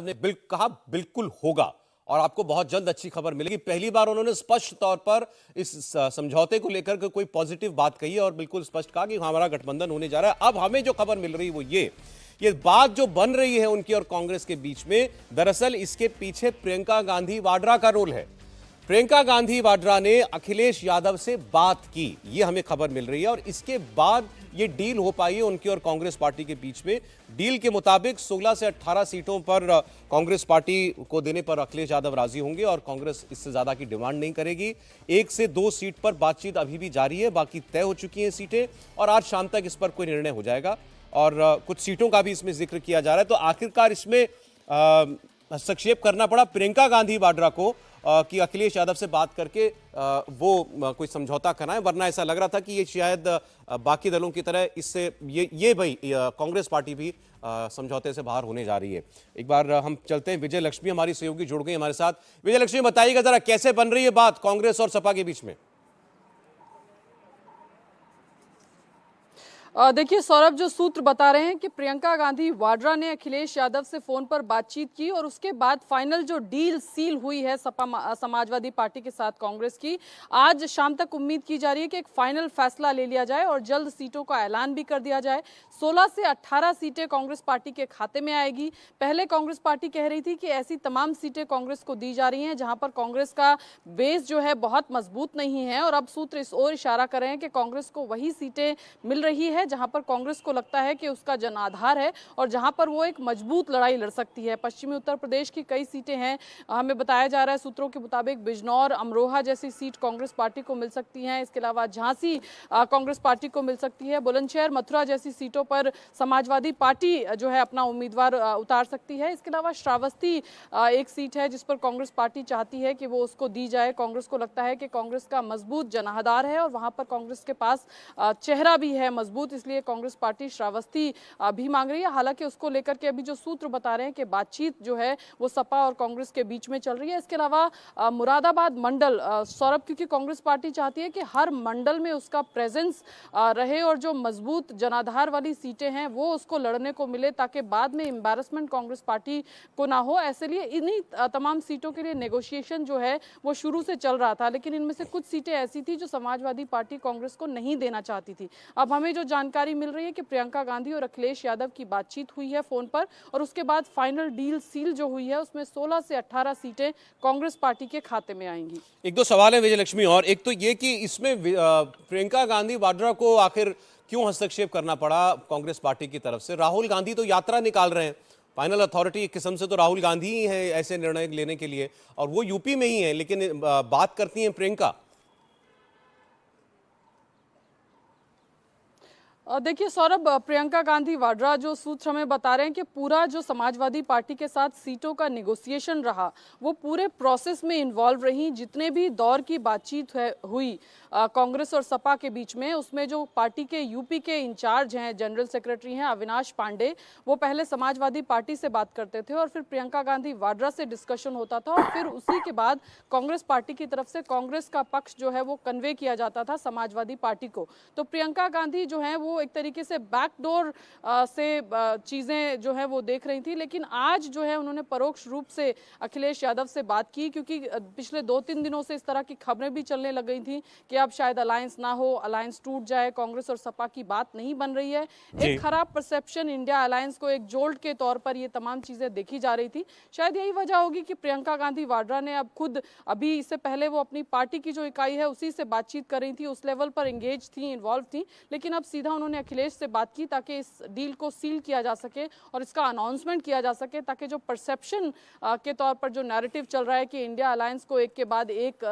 ने कहा बिल्कुल होगा और आपको बहुत जल्द अच्छी खबर मिलेगी। पहली बार उन्होंने स्पष्ट तौर पर इस समझौते को लेकर के कोई पॉजिटिव बात कही है और बिल्कुल स्पष्ट कहा कि हमारा गठबंधन होने जा रहा है। अब हमें जो खबर मिल रही है वो ये बात जो बन रही है उनकी और कांग्रेस के बीच में, दरअसल इसके पीछे प्रियंका गांधी वाड्रा का रोल है। प्रियंका गांधी वाड्रा ने अखिलेश यादव से बात की, ये हमें खबर मिल रही है और इसके बाद ये डील हो पाई है उनकी और कांग्रेस पार्टी के बीच में। डील के मुताबिक 16 से 18 सीटों पर कांग्रेस पार्टी को देने पर अखिलेश यादव राजी होंगे और कांग्रेस इससे ज्यादा की डिमांड नहीं करेगी। 1 से 2 सीट पर बातचीत अभी भी जारी है, बाकी तय हो चुकी हैं सीटें और आज शाम तक इस पर कोई निर्णय हो जाएगा और कुछ सीटों का भी इसमें जिक्र किया जा रहा है। तो आखिरकार इसमें हस्तक्षेप करना पड़ा प्रियंका गांधी वाड्रा को कि अखिलेश यादव से बात करके वो कोई समझौता कराएं, वरना ऐसा लग रहा था कि ये शायद बाकी दलों की तरह इससे ये भाई कांग्रेस पार्टी भी समझौते से बाहर होने जा रही है। एक बार हम चलते हैं, विजय लक्ष्मी हमारी सहयोगी जुड़ गई हमारे साथ। विजय लक्ष्मी, बताइएगा जरा कैसे बन रही है बात कांग्रेस और सपा के बीच में? देखिए सौरभ, जो सूत्र बता रहे हैं कि प्रियंका गांधी वाड्रा ने अखिलेश यादव से फोन पर बातचीत की और उसके बाद फाइनल जो डील सील हुई है सपा समाजवादी पार्टी के साथ कांग्रेस की, आज शाम तक उम्मीद की जा रही है कि एक फाइनल फैसला ले लिया जाए और जल्द सीटों का ऐलान भी कर दिया जाए। 16 से 18 सीटें कांग्रेस पार्टी के खाते में आएगी। पहले कांग्रेस पार्टी कह रही थी कि ऐसी तमाम सीटें कांग्रेस को दी जा रही हैं जहां पर कांग्रेस का बेस जो है बहुत मजबूत नहीं है, और अब सूत्र इस ओर इशारा कर रहे हैं कि कांग्रेस को वही सीटें मिल रही है जहां पर कांग्रेस को लगता है कि उसका जनाधार है और जहां पर वो एक मजबूत लड़ाई लड़ सकती है। पश्चिमी उत्तर प्रदेश की कई सीटें हैं, हमें बताया जा रहा है सूत्रों के मुताबिक बिजनौर, अमरोहा जैसी सीट कांग्रेस पार्टी को मिल सकती हैं। इसके अलावा झांसी कांग्रेस पार्टी को मिल सकती है। बुलंदशहर, मथुरा जैसी सीटों पर समाजवादी पार्टी जो है अपना उम्मीदवार उतार सकती है। इसके अलावा श्रावस्ती एक सीट है जिस पर कांग्रेस पार्टी चाहती है कि वो उसको दी जाए। कांग्रेस को लगता है कि कांग्रेस का मजबूत जनाधार है और वहां पर कांग्रेस के पास चेहरा भी है मजबूत, इसलिए कांग्रेस पार्टी श्रावस्ती भी मांग रही है। हालांकि उसको लेकर के अभी जो सूत्र बता रहे हैं कि बातचीत जो है वो सपा और कांग्रेस के बीच में चल रही है। इसके अलावा मुरादाबाद मंडल, सौरभ, क्योंकि कांग्रेस पार्टी चाहती है कि हर मंडल में उसका प्रेजेंस रहे और जो मजबूत जनाधार वाली सीटें हैं वो उसको लड़ने को मिले ताकि बाद में एम्बैरसमेंट कांग्रेस पार्टी को ना हो। ऐसे लिए इन्हीं तमाम सीटों के लिए नेगोशिएशन जो है वो शुरू से चल रहा था, लेकिन इनमें से कुछ सीटें ऐसी थी जो समाजवादी पार्टी कांग्रेस को नहीं देना चाहती थी। अब हमें जो जानकारी मिल रही है कि प्रियंका गांधी और अखिलेश यादव की बातचीत हुई है फोन पर और उसके बाद फाइनल डील सील जो हुई है उसमें 16 से 18 सीटें कांग्रेस पार्टी के खाते में आएंगी। एक दो सवाल है विजय लक्ष्मी, और एक तो ये कि इसमें प्रियंका गांधी वाड्रा को आखिर क्यों हस्तक्षेप करना पड़ा कांग्रेस पार्टी की तरफ से? राहुल गांधी तो यात्रा निकाल रहे हैं, फाइनल अथॉरिटी एक किस्म से तो राहुल गांधी ही है ऐसे निर्णय लेने के लिए, और वो यूपी में ही है, लेकिन बात करती हैं प्रियंका। देखिए सौरभ, प्रियंका गांधी वाड्रा जो सूत्र हमें बता रहे हैं कि पूरा जो समाजवादी पार्टी के साथ सीटों का निगोसिएशन रहा वो पूरे प्रोसेस में इन्वॉल्व रही। जितने भी दौर की बातचीत हुई कांग्रेस और सपा के बीच में, उसमें जो पार्टी के यूपी के इंचार्ज हैं, जनरल सेक्रेटरी हैं अविनाश पांडे, वो पहले समाजवादी पार्टी से बात करते थे और फिर प्रियंका गांधी वाड्रा से डिस्कशन होता था और फिर उसी के बाद कांग्रेस पार्टी की तरफ से कांग्रेस का पक्ष जो है वो कन्वे किया जाता था समाजवादी पार्टी को। तो प्रियंका गांधी जो है वो एक तरीके से बैकडोर से चीजें जो है वो देख रही थी, लेकिन आज जो है उन्होंने परोक्ष रूप से अखिलेश यादव से बात की, क्योंकि पिछले 2-3 दिनों से इस तरह की खबरें भी चलने लग गई थी कि अब शायद अलायंस ना हो, अलायंस टूट जाए, कांग्रेस और सपा की बात नहीं बन रही है। एक खराब परसेप्शन इंडिया अलायंस को एक जोल्ट के तौर पर ये तमाम चीजें देखी जा रही थी। शायद यही वजह होगी कि प्रियंका गांधी वाड्रा ने अब खुद, अभी इससे पहले वो अपनी पार्टी की जो इकाई है उसी से बातचीत कर रही थी, उस लेवल पर एंगेज थी, इन्वॉल्व थी, लेकिन अब सीधा उन्होंने अखिलेश से बात की ताकि इस डील को सील किया जा सके और इसका अनाउंसमेंट किया जा सके, ताकि जो परसेप्शन के तौर पर जो नैरेटिव चल रहा है कि इंडिया अलायंस को एक के बाद एक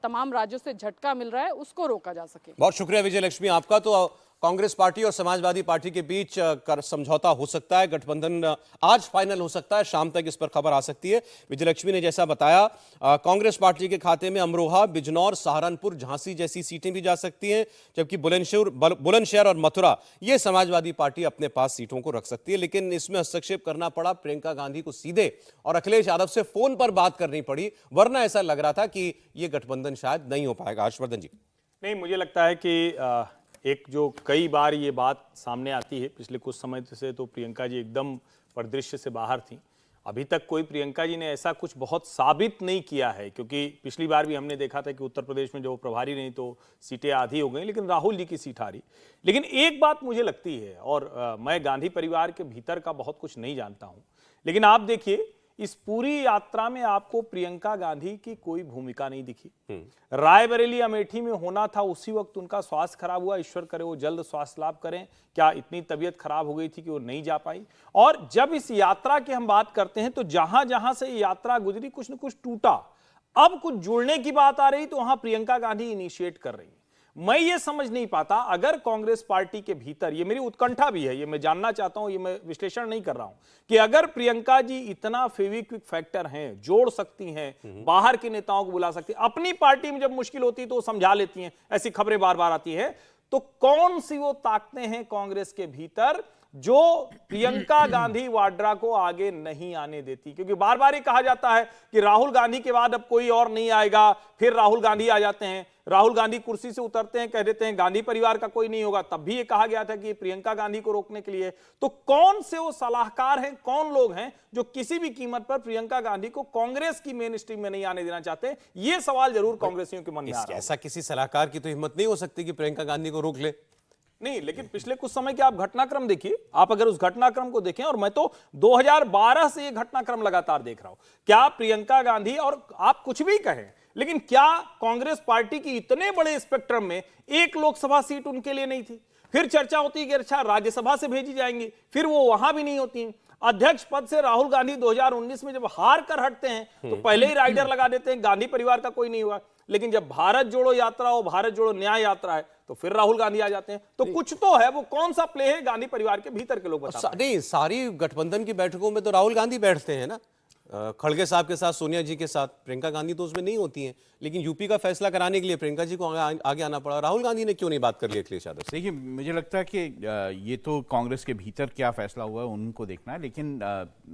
तमाम राज्यों से झटका मिल रहा है उसको रोका जा सके। बहुत शुक्रिया विजय लक्ष्मी आपका। तो कांग्रेस पार्टी और समाजवादी पार्टी के बीच समझौता हो सकता है, गठबंधन आज फाइनल हो सकता है, शाम तक इस पर खबर आ सकती है। विजय लक्ष्मी ने जैसा बताया, कांग्रेस पार्टी के खाते में अमरोहा, बिजनौर, सहारनपुर, झांसी जैसी सीटें भी जा सकती हैं, जबकि बुलंदशहर और मथुरा ये समाजवादी पार्टी अपने पास सीटों को रख सकती है। लेकिन इसमें हस्तक्षेप करना पड़ा प्रियंका गांधी को सीधे, और अखिलेश यादव से फोन पर बात करनी पड़ी, वरना ऐसा लग रहा था कि यह गठबंधन शायद नहीं हो पाएगा। हर्षवर्धन जी। नहीं, मुझे लगता है कि एक जो कई बार ये बात सामने आती है पिछले कुछ समय से, तो प्रियंका जी एकदम परिदृश्य से बाहर थी अभी तक कोई प्रियंका जी ने ऐसा कुछ बहुत साबित नहीं किया है, क्योंकि पिछली बार भी हमने देखा था कि उत्तर प्रदेश में जो प्रभारी नहीं तो सीटें आधी हो गई, लेकिन राहुल जी की सीट हारी। लेकिन एक बात मुझे लगती है, और मैं गांधी परिवार के भीतर का बहुत कुछ नहीं जानता हूं, लेकिन आप देखिए इस पूरी यात्रा में आपको प्रियंका गांधी की कोई भूमिका नहीं दिखी। रायबरेली अमेठी में होना था, उसी वक्त उनका स्वास्थ्य खराब हुआ, ईश्वर करे वो जल्द स्वास्थ्य लाभ करें। क्या इतनी तबीयत खराब हो गई थी कि वो नहीं जा पाई? और जब इस यात्रा की हम बात करते हैं तो जहां जहां से यात्रा गुजरी कुछ न कुछ टूटा। अब कुछ जुड़ने की बात आ रही तो वहां प्रियंका गांधी इनिशिएट कर रही है। मैं ये समझ नहीं पाता, अगर कांग्रेस पार्टी के भीतर, ये मेरी उत्कंठा भी है, ये मैं जानना चाहता हूं, ये मैं विश्लेषण नहीं कर रहा हूं, कि अगर प्रियंका जी इतना फेविक्विक फैक्टर हैं, जोड़ सकती हैं, बाहर के नेताओं को बुला सकती हैं, अपनी पार्टी में जब मुश्किल होती है तो वो समझा लेती हैं, ऐसी खबरें बार बार आती हैं, तो कौन सी वो ताकतें हैं कांग्रेस के भीतर जो प्रियंका गांधी वाड्रा को आगे नहीं आने देती? क्योंकि बार बार ये कहा जाता है कि राहुल गांधी के बाद अब कोई और नहीं आएगा, फिर राहुल गांधी आ जाते हैं, राहुल गांधी कुर्सी से उतरते हैं, कह देते हैं गांधी परिवार का कोई नहीं होगा। तब भी ये कहा गया था कि प्रियंका गांधी को रोकने के लिए। तो कौन से वो सलाहकार हैं, कौन लोग हैं जो किसी भी कीमत पर प्रियंका गांधी को कांग्रेस की मेन स्ट्रीम में नहीं आने देना चाहते? ये सवाल जरूर कांग्रेसियों के मन में आ रहा है। ऐसा किसी सलाहकार की तो हिम्मत नहीं हो सकती कि प्रियंका गांधी को रोक ले। नहीं, लेकिन पिछले कुछ समय के आप घटनाक्रम देखिए, आप अगर उस घटनाक्रम को देखें, और मैं तो 2012 से ये घटनाक्रम लगातार देख रहा हूं, क्या प्रियंका गांधी, और आप कुछ भी कहें, लेकिन क्या कांग्रेस पार्टी की इतने बड़े स्पेक्ट्रम में एक लोकसभा सीट उनके लिए नहीं थी? फिर चर्चा होती है कि अच्छा राज्यसभा से भेजी जाएंगी, फिर वो वहां भी नहीं होती। अध्यक्ष पद से राहुल गांधी 2019 में जब हार कर हटते हैं तो पहले ही राइडर लगा देते हैं, गांधी परिवार का कोई नहीं हुआ। लेकिन जब भारत जोड़ो यात्रा हो, भारत जोड़ो न्याय यात्रा है, तो फिर राहुल गांधी आ जाते हैं। तो कुछ तो है, वो कौन सा प्ले है गांधी परिवार के भीतर के लोग बता नहीं, सारी गठबंधन की बैठकों में तो राहुल गांधी बैठते हैं ना, खड़गे साहब के साथ, सोनिया जी के साथ। प्रियंका गांधी तो उसमें नहीं होती हैं, लेकिन यूपी का फैसला कराने के लिए प्रियंका जी को आगे आना पड़ा। राहुल गांधी ने क्यों नहीं बात कर ली अखिलेश यादव से? देखिए, मुझे लगता है कि ये तो कांग्रेस के भीतर क्या फैसला हुआ है उनको देखना है, लेकिन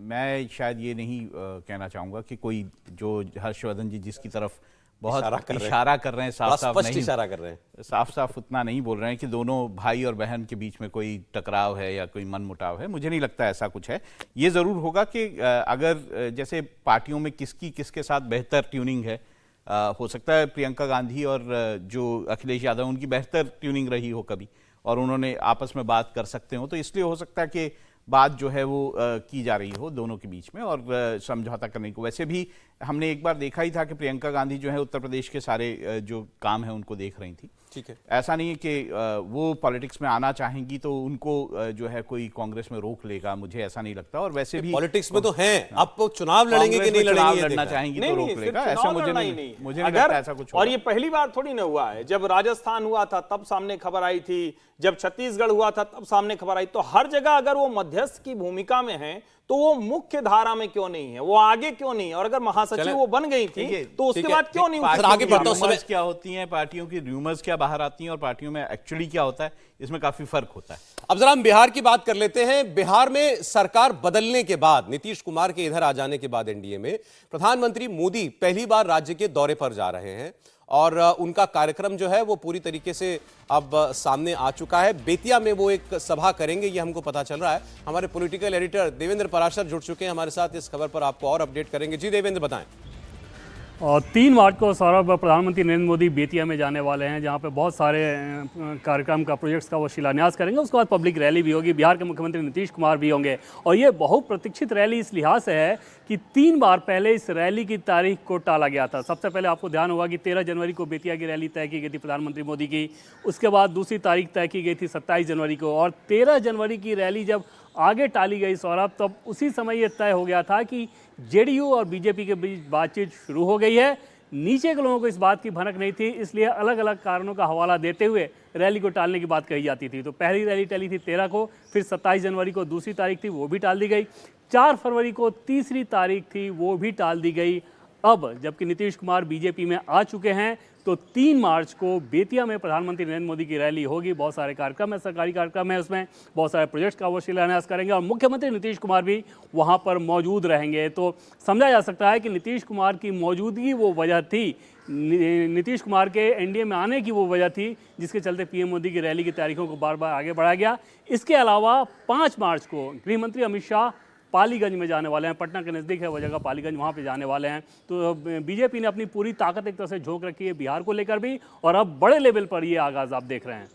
मैं शायद ये नहीं कहना चाहूँगा कि कोई जो हर्षवर्धन जी जिसकी तरफ बहुत इशारा कर रहे हैं, साफ नहीं इशारा कर रहे हैं, साफ उतना नहीं बोल रहे हैं कि दोनों भाई और बहन के बीच में कोई टकराव है या कोई मनमुटाव है। मुझे नहीं लगता ऐसा कुछ है। ये ज़रूर होगा कि अगर जैसे पार्टियों में किसके साथ बेहतर ट्यूनिंग है, हो सकता है प्रियंका गांधी और जो अखिलेश यादव उनकी बेहतर ट्यूनिंग रही हो कभी, और उन्होंने आपस में बात कर सकते हो, तो इसलिए हो सकता है कि बात जो है वो की जा रही हो दोनों के बीच में और समझौता करने को। वैसे भी हमने एक बार देखा ही था कि प्रियंका गांधी जो है उत्तर प्रदेश के सारे जो काम है उनको देख रही थी। ठीक है, ऐसा नहीं है कि वो पॉलिटिक्स में आना चाहेंगी तो उनको जो है कोई कांग्रेस में रोक लेगा, मुझे ऐसा नहीं लगता। और वैसे भी पॉलिटिक्स में तो हैं, अब वो चुनाव लड़ेंगे कि नहीं लड़ेंगे, लड़ना चाहेंगी तो रोक लेगा, ऐसा मुझे नहीं लगता ऐसा कुछ। और ये पहली बार थोड़ी ना हुआ है, जब राजस्थान हुआ था तब सामने खबर आई थी, जब छत्तीसगढ़ हुआ था तब सामने खबर आई। तो हर जगह अगर वो मध्यस्थ की भूमिका में है तो वो मुख्य धारा में क्यों नहीं है, वो आगे क्यों नहीं है? और अगर महासचिव वो बन गई थी तो उसके बाद क्यों नहीं? आगे बढ़ता हूं, समय क्या होती हैं पार्टियों की, र्यूमर्स क्या बाहर आती हैं और पार्टियों में एक्चुअली क्या होता है, इसमें काफी फर्क होता है। अब जरा हम बिहार की बात कर लेते हैं। बिहार में सरकार बदलने के बाद, नीतीश कुमार के इधर आ जाने के बाद एनडीए में, प्रधानमंत्री मोदी पहली बार राज्य के दौरे पर जा रहे हैं और उनका कार्यक्रम जो है वो पूरी तरीके से अब सामने आ चुका है। बेतिया में वो एक सभा करेंगे, ये हमको पता चल रहा है। हमारे पॉलिटिकल एडिटर देवेंद्र पराशर जुड़ चुके हैं हमारे साथ, इस खबर पर आपको और अपडेट करेंगे। जी देवेंद्र, बताएं। 3 मार्च को सौरभ प्रधानमंत्री नरेंद्र मोदी बेतिया में जाने वाले हैं, जहां पे बहुत सारे कार्यक्रम का, प्रोजेक्ट्स का वो शिलान्यास करेंगे। उसके बाद पब्लिक रैली भी होगी, बिहार के मुख्यमंत्री नीतीश कुमार भी होंगे। और ये बहुप्रतीक्षित रैली इस लिहाज से है कि 3 बार पहले इस रैली की तारीख को टाला गया था। सबसे पहले आपको ध्यान होगा कि 13 जनवरी को बेतिया की रैली तय की गई थी प्रधानमंत्री मोदी की। उसके बाद दूसरी तारीख तय की गई थी 27 जनवरी को, और 13 जनवरी की रैली जब आगे टाली गई सौरभ, तब उसी समय ये तय हो गया था कि जेडीयू और बीजेपी के बीच बातचीत शुरू हो गई है। नीचे के लोगों को इस बात की भनक नहीं थी, इसलिए अलग अलग कारणों का हवाला देते हुए रैली को टालने की बात कही जाती थी। तो पहली रैली टली थी 13 को, फिर 27 जनवरी को दूसरी तारीख थी, वो भी टाल दी गई। 4 फरवरी को तीसरी तारीख थी, वो भी टाल दी गई। अब जबकि नीतीश कुमार बीजेपी में आ चुके हैं, तो 3 मार्च को बेतिया में प्रधानमंत्री नरेंद्र मोदी की रैली होगी। बहुत सारे कार्यक्रम है, सरकारी कार्यक्रम है, उसमें बहुत सारे प्रोजेक्ट्स का वो शिलान्यास करेंगे और मुख्यमंत्री नीतीश कुमार भी वहां पर मौजूद रहेंगे। तो समझा जा सकता है कि नीतीश कुमार की मौजूदगी वो वजह थी, नीतीश कुमार के एनडीए में आने की वो वजह थी, जिसके चलते पीएम मोदी की रैली की तारीखों को बार बार आगे बढ़ाया गया। इसके अलावा 5 मार्च को गृह मंत्री अमित शाह पालीगंज में जाने वाले हैं। पटना के नज़दीक है वो जगह पालीगंज, वहाँ पे जाने वाले हैं। तो बीजेपी ने अपनी पूरी ताकत एक तरह से झोंक रखी है बिहार को लेकर भी, और अब बड़े लेवल पर ये आगाज आप देख रहे हैं।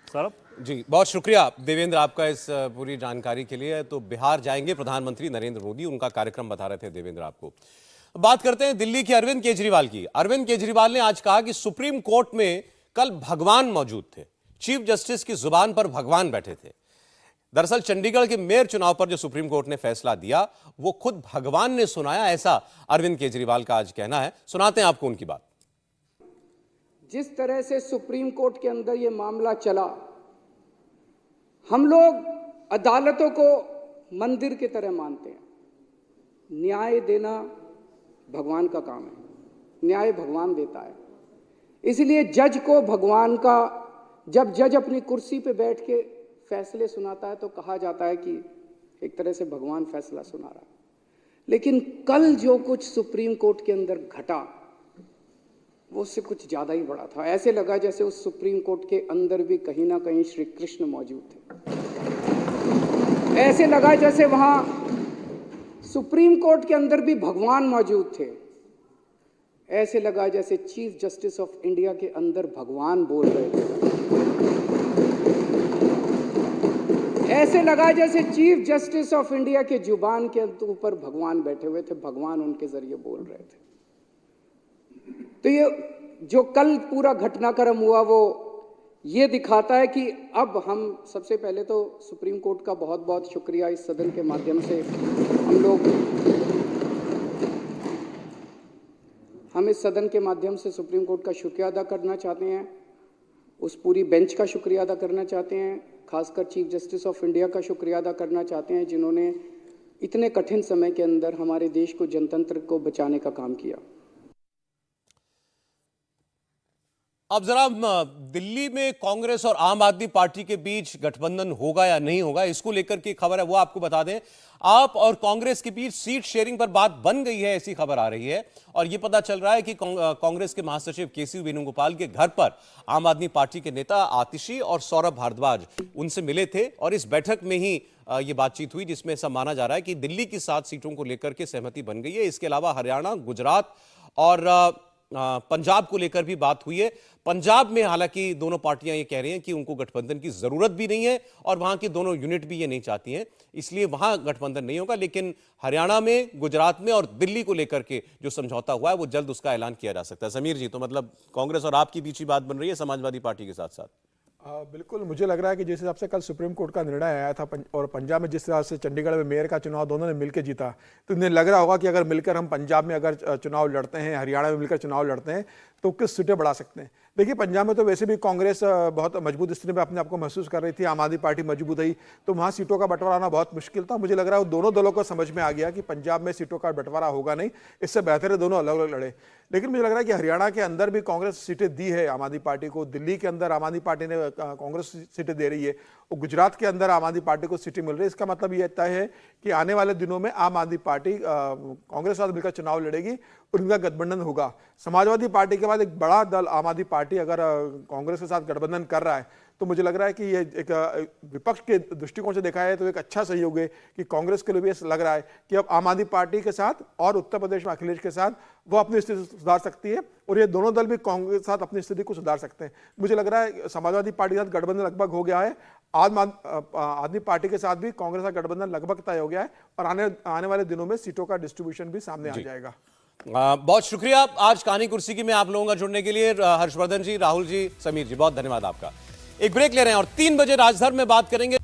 सौरभ जी, बहुत शुक्रिया देवेंद्र आपका इस पूरी जानकारी के लिए। तो बिहार जाएंगे प्रधानमंत्री नरेंद्र मोदी, उनका कार्यक्रम बता रहे थे देवेंद्र आपको। बात करते हैं दिल्ली के अरविंद केजरीवाल की। अरविंद केजरीवाल ने आज कहा कि सुप्रीम कोर्ट में कल भगवान मौजूद थे, चीफ जस्टिस की जुबान पर भगवान बैठे थे। दरअसल चंडीगढ़ के मेयर चुनाव पर जो सुप्रीम कोर्ट ने फैसला दिया वो खुद भगवान ने सुनाया, ऐसा अरविंद केजरीवाल का आज कहना है। सुनाते हैं आपको उनकी बात। जिस तरह से सुप्रीम कोर्ट के अंदर ये मामला चला, हम लोग अदालतों को मंदिर की तरह मानते हैं। न्याय देना भगवान का काम है, न्याय भगवान देता है। इसलिए जज को भगवान का, जब जज अपनी कुर्सी पे बैठ के फैसले सुनाता है तो कहा जाता है कि एक तरह से भगवान फैसला सुना रहा है। लेकिन कल जो कुछ सुप्रीम कोर्ट के अंदर घटा वो उससे कुछ ज़्यादा ही बड़ा था। ऐसे लगा जैसे उस सुप्रीम कोर्ट के अंदर भी कहीं ना कहीं श्री कृष्ण मौजूद थे। ऐसे लगा जैसे वहाँ सुप्रीम कोर्ट के अंदर भी भगवान मौजूद थे। ऐसे लगा जैसे चीफ जस्टिस ऑफ इंडिया के अंदर भगवान बोल रहे थे। ऐसे लगा जैसे चीफ जस्टिस ऑफ इंडिया के जुबान के ऊपर भगवान बैठे हुए थे, भगवान उनके जरिए बोल रहे थे। तो ये जो कल पूरा घटनाक्रम हुआ वो ये दिखाता है कि अब हम सबसे पहले तो सुप्रीम कोर्ट का बहुत बहुत शुक्रिया इस सदन के माध्यम से हम इस सदन के माध्यम से सुप्रीम कोर्ट का शुक्रिया अदा करना चाहते हैं, उस पूरी बेंच का शुक्रिया अदा करना चाहते हैं, खासकर चीफ जस्टिस ऑफ इंडिया का शुक्रिया अदा करना चाहते हैं जिन्होंने इतने कठिन समय के अंदर हमारे देश को, जनतंत्र को बचाने का काम किया। अब जरा दिल्ली में कांग्रेस और आम आदमी पार्टी के बीच गठबंधन होगा या नहीं होगा, इसको लेकर की खबर है वो आपको बता दें। आप और कांग्रेस के बीच सीट शेयरिंग पर बात बन गई है, ऐसी खबर आ रही है। और यह पता चल रहा है कि कांग्रेस के महासचिव केसी वेणुगोपाल के घर पर आम आदमी पार्टी के नेता आतिशी और सौरभ भारद्वाज उनसे मिले थे और इस बैठक में ही ये बातचीत हुई, जिसमें ऐसा माना जा रहा है कि दिल्ली की 7 सीटों को लेकर के सहमति बन गई है। इसके अलावा हरियाणा, गुजरात और पंजाब को लेकर भी बात हुई है। पंजाब में हालांकि दोनों पार्टियां ये कह रही हैं कि उनको गठबंधन की जरूरत भी नहीं है और वहां की दोनों यूनिट भी ये नहीं चाहती हैं, इसलिए वहां गठबंधन नहीं होगा। लेकिन हरियाणा में, गुजरात में और दिल्ली को लेकर के जो समझौता हुआ है वो जल्द उसका ऐलान किया जा सकता है। समीर जी, तो मतलब कांग्रेस और आपकी बीच ही बात बन रही है समाजवादी पार्टी के साथ साथ? बिल्कुल, मुझे लग रहा है कि जिस हिसाब से कल सुप्रीम कोर्ट का निर्णय आया था और पंजाब में जिस हिसाब से चंडीगढ़ में मेयर का चुनाव दोनों ने मिलकर जीता, तो इन्हें लग रहा होगा कि अगर मिलकर हम पंजाब में अगर चुनाव लड़ते हैं, हरियाणा में मिलकर चुनाव लड़ते हैं तो किस सीटें बढ़ा सकते हैं। देखिए, पंजाब में तो वैसे भी कांग्रेस बहुत मजबूत स्थिति में अपने आप को महसूस कर रही थी, आम आदमी पार्टी मजबूत रही, तो वहाँ सीटों का बंटवारा आना बहुत मुश्किल था। मुझे लग रहा है दोनों दलों को समझ में आ गया कि पंजाब में सीटों का बंटवारा होगा नहीं, इससे बेहतर है दोनों अलग अलग लड़े। लेकिन मुझे लग रहा है कि हरियाणा के अंदर भी कांग्रेस सीटें दी है आम आदमी पार्टी को, दिल्ली के अंदर आम आदमी पार्टी ने कांग्रेस सीटें दे रही है और गुजरात के अंदर आम आदमी पार्टी को सीटें मिल रही है। इसका मतलब ये तय है कि आने वाले दिनों में आम आदमी पार्टी कांग्रेस के साथ मिलकर चुनाव लड़ेगी और उनका गठबंधन होगा। समाजवादी पार्टी के बाद एक बड़ा दल आम आदमी पार्टी अगर कांग्रेस के साथ गठबंधन कर रहा है तो मुझे लग रहा है कि ये एक विपक्ष के दृष्टिकोण से देखा है तो एक अच्छा सहयोग है कि कांग्रेस के लिए भी ऐसा लग रहा है कि अब आम आदमी पार्टी के साथ और उत्तर प्रदेश में अखिलेश के साथ वो अपनी स्थिति सुधार सकती है और ये दोनों दल भी कांग्रेस के साथ अपनी स्थिति को सुधार सकते हैं। मुझे लग रहा है समाजवादी पार्टी के साथ गठबंधन लगभग हो गया है, आदमी पार्टी के साथ भी कांग्रेस का गठबंधन लगभग तय हो गया है और आने वाले दिनों में सीटों का डिस्ट्रीब्यूशन भी सामने आ जाएगा। बहुत शुक्रिया आज कहानी कुर्सी की में आप लोगों का जुड़ने के लिए। हर्षवर्धन जी, राहुल जी, समीर जी, बहुत धन्यवाद आपका। एक ब्रेक ले रहे हैं और 3 बजे राजधर्म में बात करेंगे।